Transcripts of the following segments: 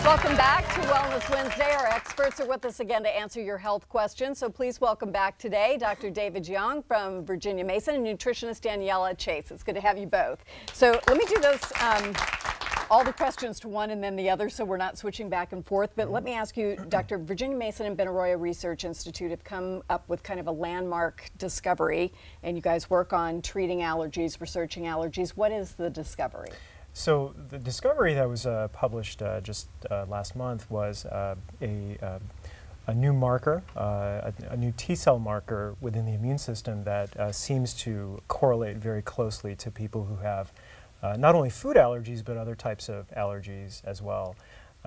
Welcome back to Wellness Wednesday. Our experts are with us again to answer your health questions. So please welcome back today Dr. David Jeong from Virginia Mason and nutritionist Daniella Chace. It's good to have you both. So let me do those, all the questions to one and then the other so we're not switching back and forth. But let me ask you, Dr. Virginia Mason and Benaroya Research Institute have come up with kind of a landmark discovery, and you guys work on treating allergies, researching allergies. What is the discovery? So the discovery that was published just last month was a new marker, a new T-cell marker within the immune system that seems to correlate very closely to people who have not only food allergies but other types of allergies as well.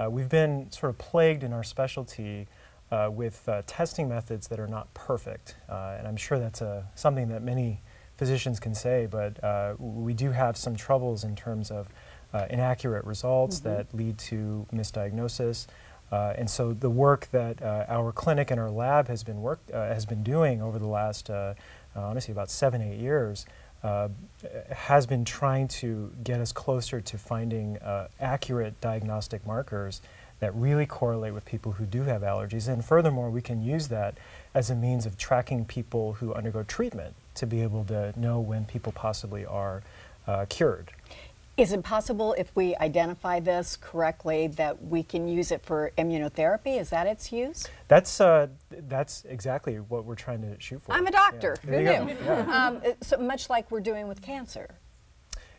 We've been sort of plagued in our specialty with testing methods that are not perfect, and I'm sure that's something that many physicians can say, but we do have some troubles in terms of inaccurate results that lead to misdiagnosis. And so the work that our clinic and our lab has been doing over the last, honestly, about 7-8 years, has been trying to get us closer to finding accurate diagnostic markers that really correlate with people who do have allergies. And furthermore, we can use that as a means of tracking people who undergo treatment to be able to know when people possibly are cured. Is it possible, if we identify this correctly, that we can use it for immunotherapy? Is that its use? That's exactly what we're trying to shoot for. I'm a doctor. Yeah. Who knew? Yeah. So much like we're doing with cancer.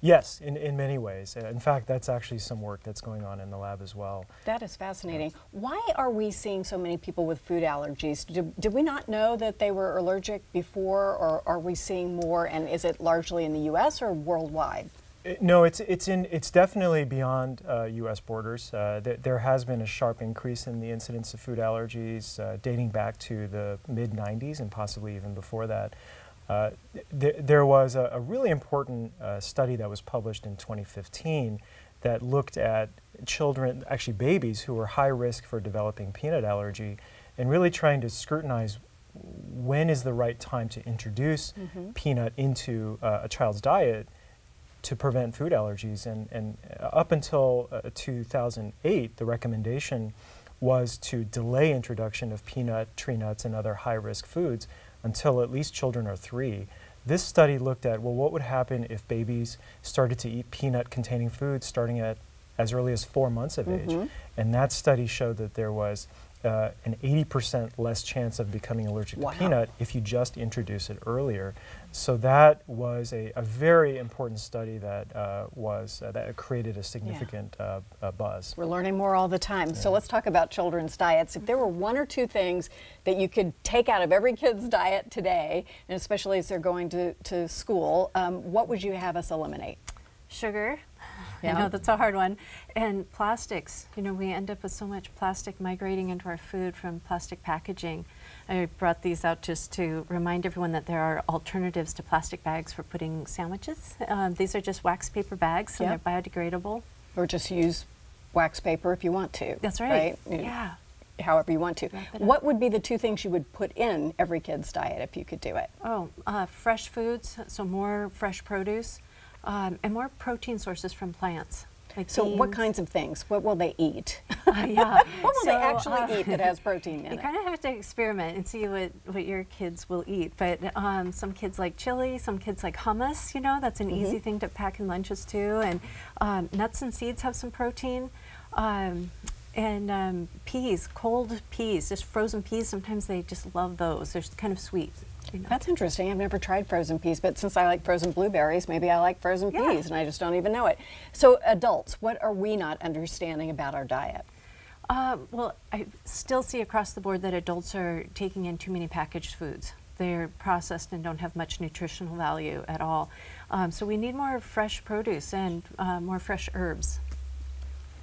Yes, in many ways. In fact, that's actually some work that's going on in the lab as well. That is fascinating. Why are we seeing so many people with food allergies? Did we not know that they were allergic before, or are we seeing more, and is it largely in the U.S. or worldwide? No, it's definitely beyond U.S. borders. There has been a sharp increase in the incidence of food allergies dating back to the mid-90s and possibly even before that. There was a really important study that was published in 2015 that looked at children, actually babies, who were high risk for developing peanut allergy, and really trying to scrutinize when is the right time to introduce peanut into a child's diet to prevent food allergies. And up until 2008, the recommendation was to delay introduction of peanut, tree nuts, and other high-risk foods until at least children are 3. This study looked at, well, what would happen if babies started to eat peanut-containing foods starting at as early as 4 months of age. And that study showed that there was an 80% less chance of becoming allergic to peanut if you just introduce it earlier. So that was a very important study that that created a significant buzz. We're learning more all the time. So let's talk about children's diets. If there were 1 or 2 things that you could take out of every kid's diet today, and especially as they're going to school, what would you have us eliminate? Sugar. I know that's a hard one. And plastics. You know, we end up with so much plastic migrating into our food from plastic packaging. I brought these out just to remind everyone that there are alternatives to plastic bags for putting sandwiches. These are just wax paper bags, and they're biodegradable. Or just use wax paper if you want to. That's right. Yeah. However you want to. What would be the 2 things you would put in every kid's diet if you could do it? Oh, fresh foods, so more fresh produce. And more protein sources from plants. Like so beans. What kinds of things? What will they eat? What will they actually eat that has protein in it? You kind of have to experiment and see what your kids will eat. But some kids like chili, some kids like hummus, you know, that's an easy thing to pack in lunches too. And nuts and seeds have some protein. And peas, cold peas, just frozen peas, sometimes they just love those. They're kind of sweet. You know. That's interesting. I've never tried frozen peas, but since I like frozen blueberries, maybe I like frozen peas, and I just don't even know it. So adults, what are we not understanding about our diet? Well, I still see across the board that adults are taking in too many packaged foods. They're processed and don't have much nutritional value at all. So we need more fresh produce and more fresh herbs.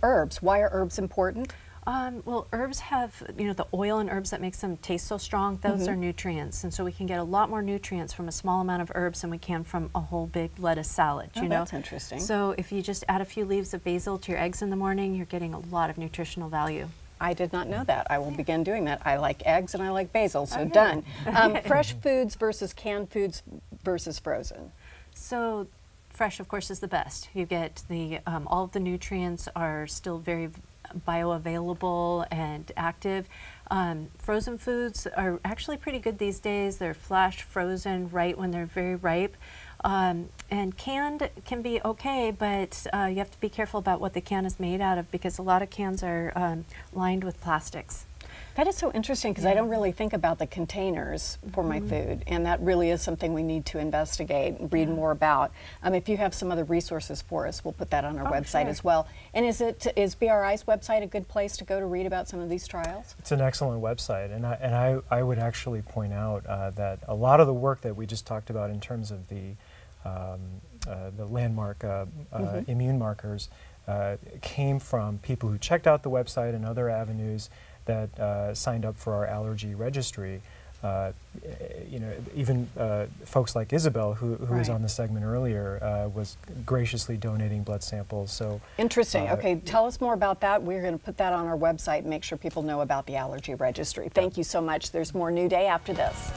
Herbs. Why are herbs important? Well, herbs have, you know, the oil in herbs that makes them taste so strong. Those are nutrients, and so we can get a lot more nutrients from a small amount of herbs than we can from a whole big lettuce salad. You know, that's interesting. So if you just add a few leaves of basil to your eggs in the morning, you're getting a lot of nutritional value. I did not know that. I will begin doing that. I like eggs and I like basil, so done. Fresh foods versus canned foods versus frozen. So fresh, of course, is the best. You get the all of the nutrients are still very bioavailable and active. Frozen foods are actually pretty good these days. They're flash frozen right when they're very ripe. And canned can be okay, but you have to be careful about what the can is made out of, because a lot of cans are lined with plastics. That is so interesting, because I don't really think about the containers for my food, and that really is something we need to investigate and read more about. If you have some other resources for us, we'll put that on our website as well. And is BRI's website a good place to go to read about some of these trials? It's an excellent website, and I would actually point out that a lot of the work that we just talked about in terms of the landmark immune markers came from people who checked out the website and other avenues that signed up for our allergy registry. You know, even folks like Isabel, who was on the segment earlier, was graciously donating blood samples. So interesting. Okay, tell us more about that. We're going to put that on our website and make sure people know about the allergy registry. Thank you so much. There's more New Day after this.